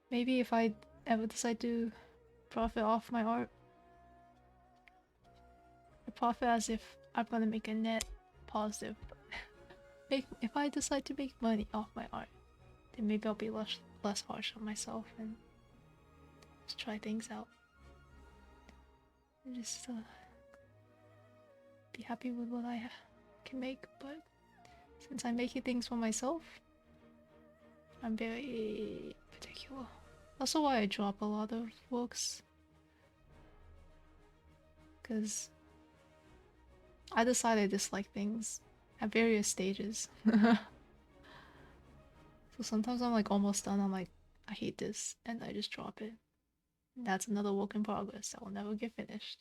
Maybe if I ever decide to profit off my art, I profit as if I'm gonna make a net positive. If I decide to make money off my art, then maybe I'll be less harsh on myself and just try things out. And just be happy with what I can make. But since I'm making things for myself, I'm very particular. Also why I drop a lot of works. Because I decided I dislike things at various stages. So sometimes I'm like almost done, I'm like, I hate this, and I just drop it. And that's another work in progress that will never get finished.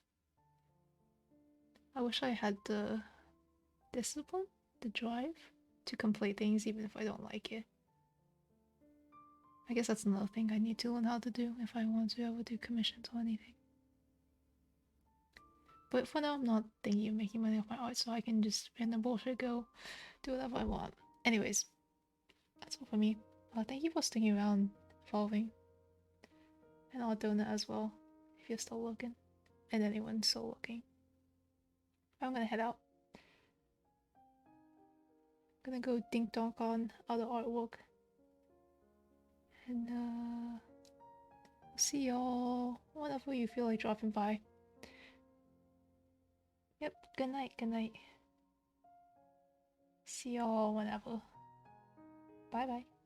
I wish I had the discipline, the drive to complete things even if I don't like it. I guess that's another thing I need to learn how to do if I want to ever do commissions or anything. But for now, I'm not thinking of making money off my art, so I can just random bullshit go do whatever I want. Anyways, that's all for me. Thank you for sticking around, following, and I'll donate as well if you're still looking, and anyone's still looking. I'm gonna head out. I'm gonna go dink donk on other artwork. And see y'all whenever you feel like dropping by. Yep, good night, good night. See y'all whenever. Bye bye.